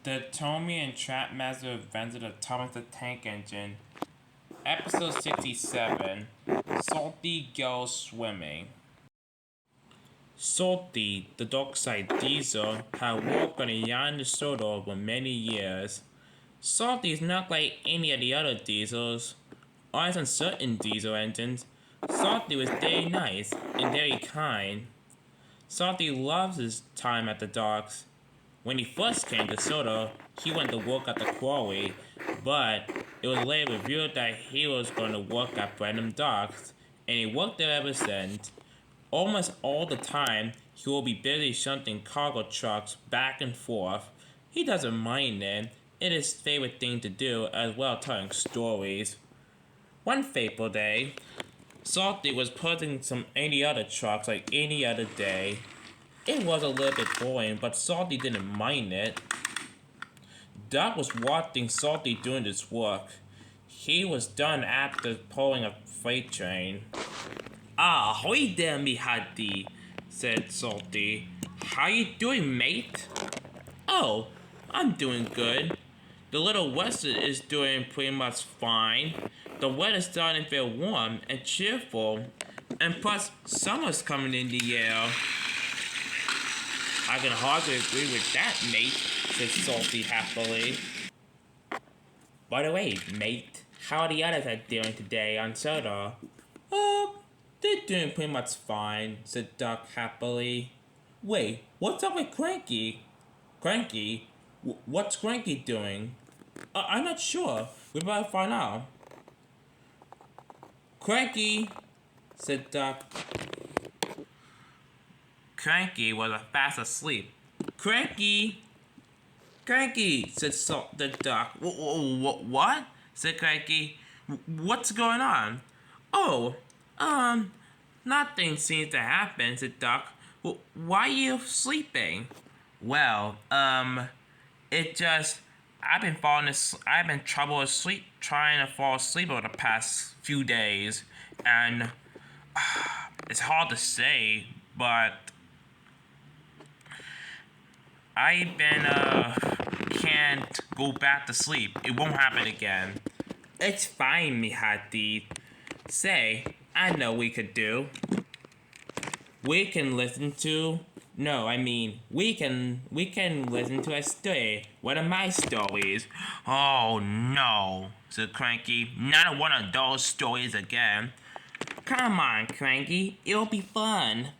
The Tomy and Trackmaster invented the Thomas the Tank Engine. Episode 67. Salty Goes Swimming. Salty, the dockside diesel, had worked on a yacht soda for many years. Salty is not like any of the other diesels, or as on certain diesel engines. Salty was very nice and very kind. Salty loves his time at the docks. When he first came to Soda, he went to work at the quarry, but it was later revealed that he was going to work at Brenham Docks, and he worked there ever since. Almost all the time, he will be busy shunting cargo trucks back and forth. He doesn't mind it. It is his favorite thing to do, as well as telling stories. One fateful day, Salty was putting some any other trucks like any other day. It was a little bit boring, but Salty didn't mind it. Doc was watching Salty doing this work. He was done after pulling a freight train. "Ahoy there, me hati," said Salty. "How you doing, mate?" "Oh, I'm doing good. The little Western is doing pretty much fine. The weather's starting to feel warm and cheerful. And plus, summer's coming in the air." "I can hardly agree with that, mate," said Salty happily. "By the way, mate, how are the others doing today on Soda?" They're doing pretty much fine," said Duck happily. "Wait, what's up with Cranky?" "Cranky? What's Cranky doing?" I'm not sure. We better find out." "Cranky," said Duck. Cranky was fast asleep. "Cranky! Cranky!" said the Duck. What? Said Cranky. "What's going on?" "Oh, nothing seems to happen," said Duck. "Why are you sleeping?" "Well, it just, I've been trouble asleep, trying to fall asleep over the past few days, and it's hard to say, but can't go back to sleep. It won't happen again." "It's fine, Mihati. Say, I know we could do. We can listen to we can listen to a story. One of my stories." "Oh no," said Cranky. "Not one of those stories again." "Come on, Cranky. It'll be fun."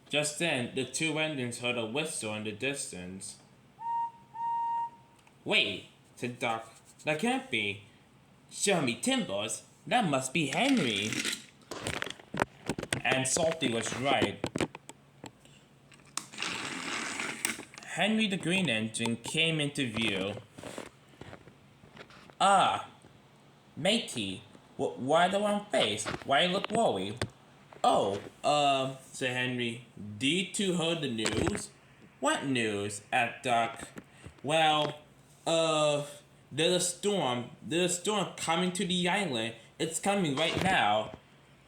Just then, the two Indians heard a whistle in the distance. "Wait," said Doc. "That can't be. Show me timbers. That must be Henry." And Salty was right. Henry the Green Engine came into view. "Ah, matey, why the long face? Why you look worried?" "Oh, said Henry. Do you two heard the news?" "What news?" asked Doc. "Well, there's a storm. There's a storm coming to the island. It's coming right now."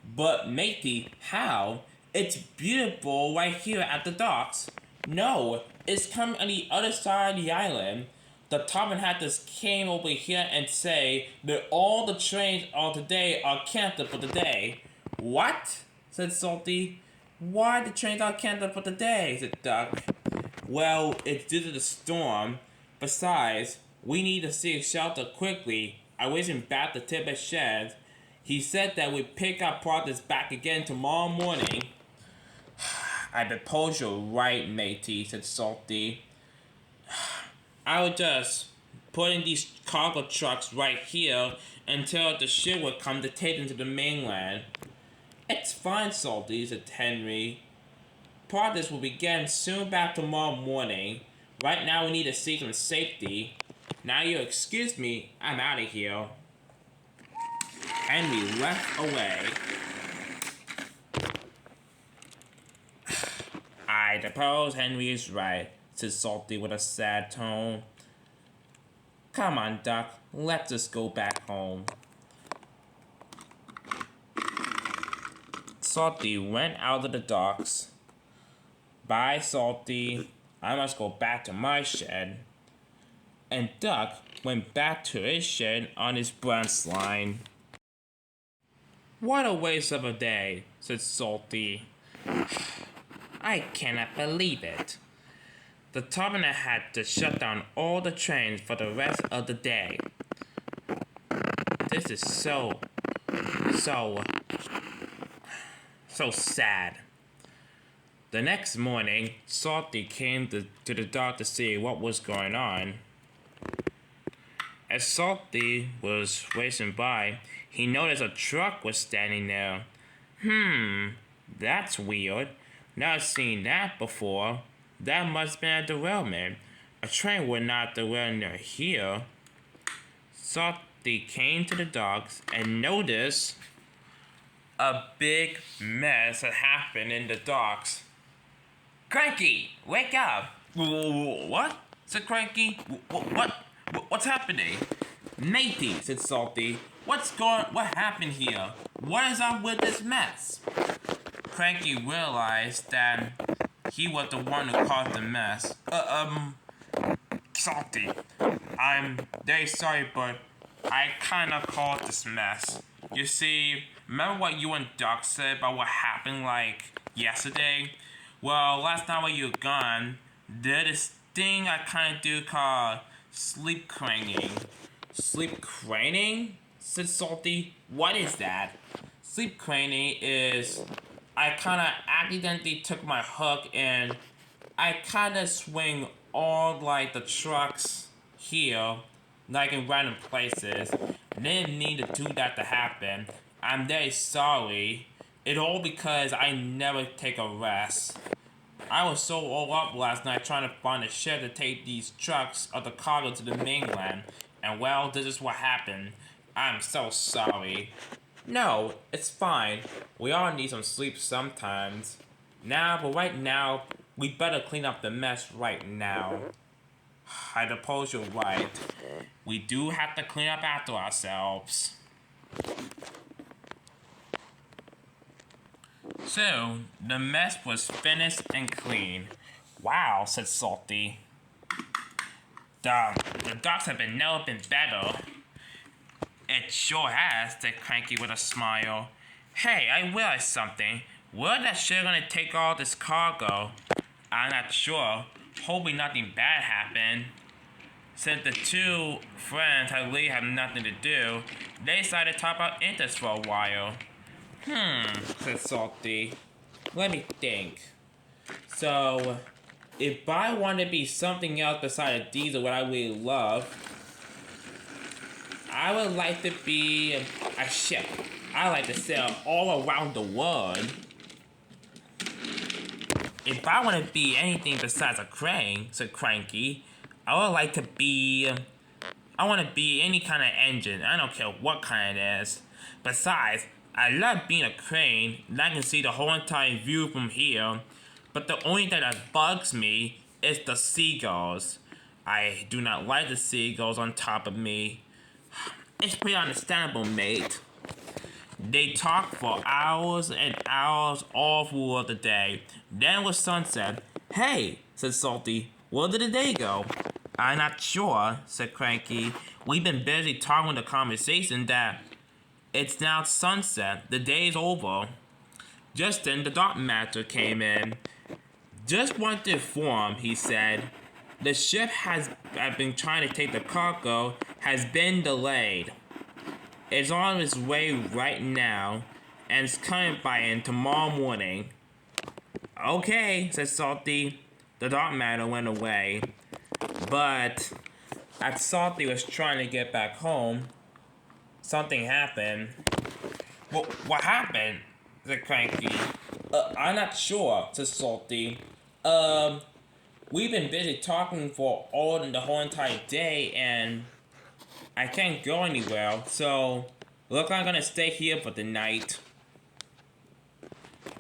"But, matey, how? It's beautiful right here at the docks." "No, it's coming on the other side of the island. The Top Hatters came over here and say that all the trains of today are canceled for the day." "What?" said Salty. "Why the trains are canceled for today?" said Duck. "Well, it's due to the storm. Besides, we need to seek shelter quickly. I wish him back to Tibbet's shed. He said that we'd pick up progress back again tomorrow morning." "I suppose you're right, matey," said Salty. "I would just put in these cargo trucks right here until the ship would come to take them to the mainland." "It's fine, Salty," said Henry. "Progress will begin soon back tomorrow morning. Right now we need to seek some safety. Now you excuse me, I'm out of here." Henry left away. "I suppose Henry is right," said Salty with a sad tone. "Come on, Duck, let's just go back home." Salty went out of the docks. "Bye, Salty. I must go back to my shed." and Duck went back to his shed on his branch line. "What a waste of a day," said Salty. "I cannot believe it. The terminal had to shut down all the trains for the rest of the day. This is so sad." The next morning, Salty came to the dock to see what was going on. As Salty was racing by, he noticed a truck was standing there. That's weird. Never seen that before. That must have been a derailment. A train would not derail near here. Salty came to the docks and noticed a big mess had happened in the docks. "Cranky, wake up!" "What?" said Cranky. What's happening?" "Matey," said Salty. What happened here? What is up with this mess?" Cranky realized that he was the one who caused the mess. Salty, I'm very sorry, but I kinda caused this mess. You see, remember what you and Duck said about what happened, yesterday? Well, last night when you were gone, there's this thing I kinda do called sleep craning. "Sleep craning?" said Salty. "What is that?" "Sleep craning is I kinda accidentally took my hook and I kinda swing all the trucks here, in random places. Didn't need to do that to happen. I'm very sorry. It's all because I never take a rest. I was so all up last night trying to find a ship to take these trucks of the cargo to the mainland, and well, this is what happened. I'm so sorry." "No, it's fine. We all need some sleep sometimes. But right now, we better clean up the mess right now." "I suppose you're right. We do have to clean up after ourselves." So, the mess was finished and clean. "Wow," said Salty. The docks have never been better." "It sure has," said Cranky with a smile. "Hey, I realized something. Where that ship gonna take all this cargo?" "I'm not sure. Hoping nothing bad happened." Since the two friends really have nothing to do, they decided to talk about interest for a while. Said Salty. "Let me think. So, if I want to be something else besides a diesel, what I really love, I would like to be a ship. I like to sail all around the world. If I want to be anything besides a crane," said Cranky, I want to be any kind of engine. I don't care what kind it is. Besides, I love being a crane and I can see the whole entire view from here. But the only thing that bugs me is the seagulls. I do not like the seagulls on top of me. It's pretty understandable, mate. They talk for hours and hours all throughout the day. Then with sunset, "Hey," said Salty, "where did the day go?" "I'm not sure," said Cranky. "We've been busy talking the conversation that it's now sunset. The day's over." Just then, the Trackmaster came in. "Just wanted to inform," he said. "The ship has been trying to take the cargo has been delayed. It's on its way right now, and it's coming by in tomorrow morning." "Okay," said Salty. The Trackmaster went away. But as Salty was trying to get back home, something happened. What happened?" said Cranky. I'm not sure," said Salty. We've been busy talking for the whole entire day, and I can't go anywhere, so look, I'm gonna stay here for the night."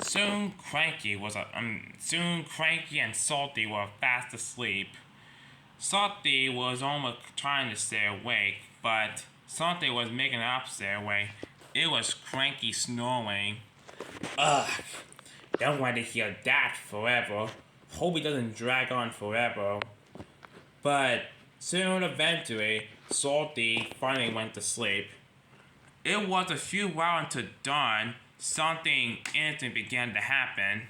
Soon Cranky and Salty were fast asleep. Salty was almost trying to stay awake, but something was making it up stay awake. It was Cranky snoring. "Ugh, don't want to hear that forever. Hope it doesn't drag on forever." But Soon, eventually, Salty finally went to sleep. It was a few hours until dawn. Something interesting began to happen.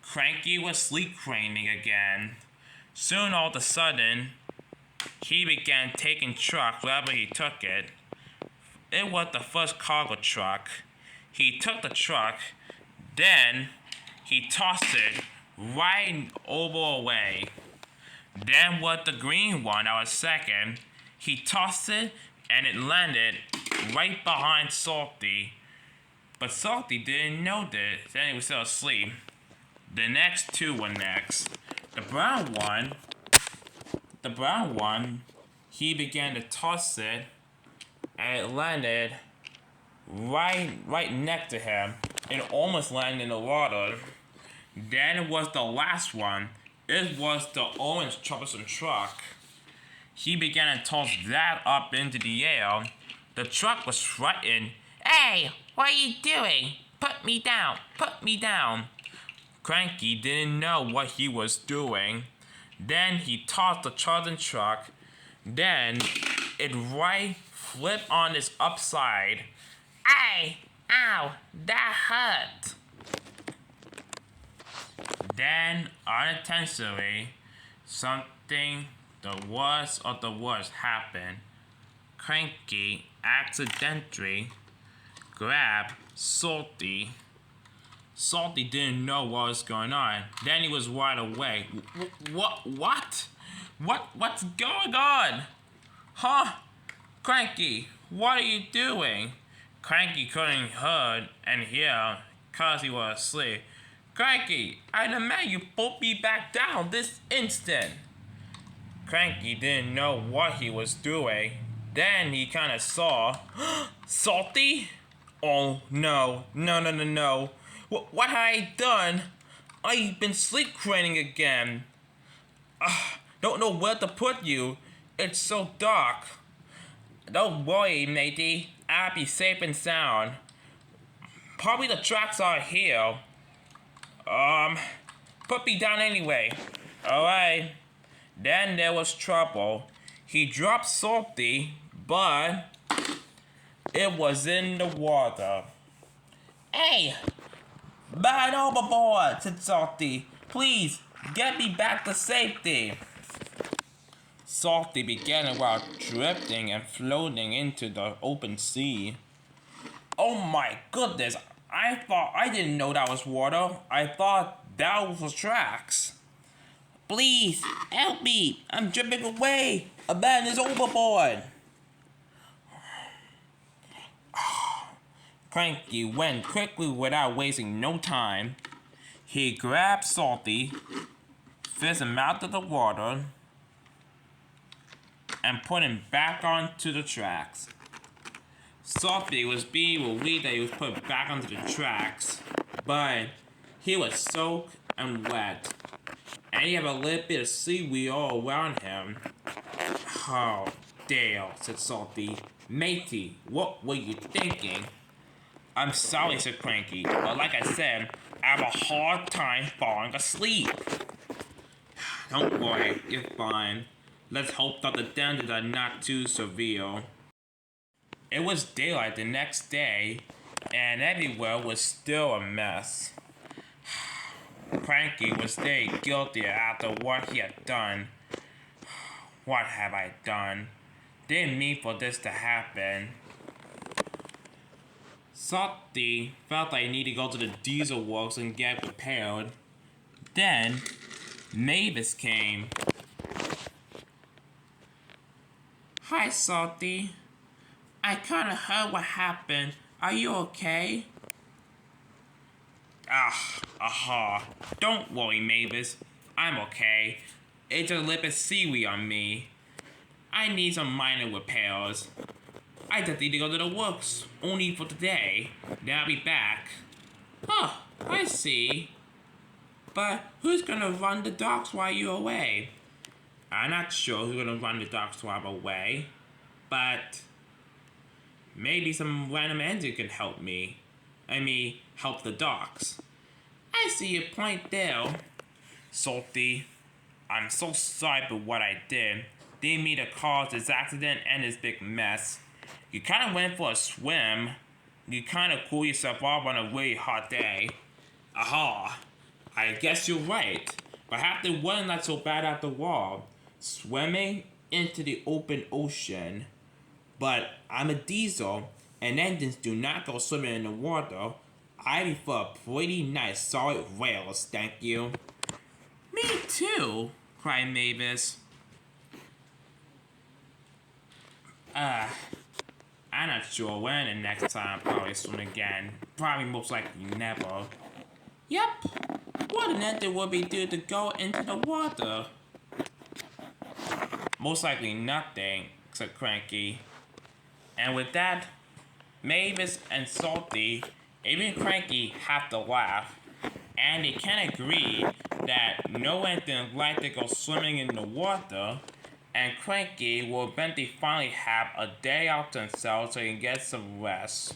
Cranky was sleep training again. Soon, all of a sudden, he began taking truck wherever he took it. It was the first cargo truck. He took the truck, then he tossed it right over away. Then was the green one that was second. He tossed it and it landed right behind Salty. But Salty didn't know this, then he was still asleep. The next two were next. The brown one, he began to toss it and it landed right next to him. It almost landed in the water. Then it was the last one. It was the orange troublesome truck. He began to toss that up into the air. The truck was frightened. "Hey, what are you doing? Put me down, put me down." Cranky didn't know what he was doing. Then he tossed the charging truck. Then it right flipped on its upside. "Ay, ow, that hurt." Then, unintentionally, something the worst of the worst happened. Cranky accidentally grabbed Salty. Salty didn't know what was going on. Then he was wide awake. What? What's going on? Huh? Cranky, what are you doing? Cranky couldn't hear and hear because he was asleep. "Cranky, I demand you put me back down this instant." Cranky didn't know what he was doing. Then he kind of saw Salty? Oh no. What have I done? I've been sleep training again. Don't know where to put you. It's so dark. Don't worry, matey. I'll be safe and sound. Probably the tracks are here. Put me down anyway. Alright. Then there was trouble. He dropped Salty, but it was in the water. "Hey, man overboard," said Salty. "Please, get me back to safety." Salty began while drifting and floating into the open sea. "Oh my goodness, I didn't know that was water. I thought that was tracks." "Please, help me. I'm dripping away. A man is overboard." Cranky went quickly without wasting no time. He grabbed Salty, fished him out of the water, and put him back onto the tracks. Salty was being relieved that he was put back onto the tracks, but he was soaked and wet, and he had a little bit of seaweed all around him. "Oh, Dale," said Salty. "Matey, what were you thinking?" "I'm sorry," said Cranky, "but like I said, I have a hard time falling asleep." "Don't worry, you're fine. Let's hope that the damages are not too severe." It was daylight the next day, and everywhere was still a mess. Cranky was very guilty after what he had done. What have I done? Didn't mean for this to happen. Salty felt like he needed to go to the diesel works and get repaired. Then, Mavis came. "Hi, Salty. I kinda heard what happened. Are you okay?" Don't worry, Mavis. I'm okay. It's a little bit seaweed on me. I need some minor repairs. I just need to go to the works, only for today. Then I'll be back. "Oh, I see. But who's gonna run the docks while you're away?" "I'm not sure who's gonna run the docks while I'm away, but maybe some random engine can help me. Help the docks." "I see your point there." "Salty, I'm so sorry for what I did. didn't mean to cause this accident and this big mess. You kind of went for a swim. You kind of cool yourself off on a really hot day. Aha, I guess you're right. Perhaps it wasn't like so bad after all. Swimming into the open ocean. But I'm a diesel, and engines do not go swimming in the water. I prefer pretty nice solid rails, thank you. Me too, cried Mavis. I'm not sure when the next time I'll probably swim again. Probably most likely never. Yep. What an engine would be due to go into the water? Most likely nothing, said Cranky. And with that, Mavis and Salty, even Cranky, have to laugh. And they can agree that no engine like to go swimming in the water, and Cranky will eventually finally have a day off to himself so he can get some rest.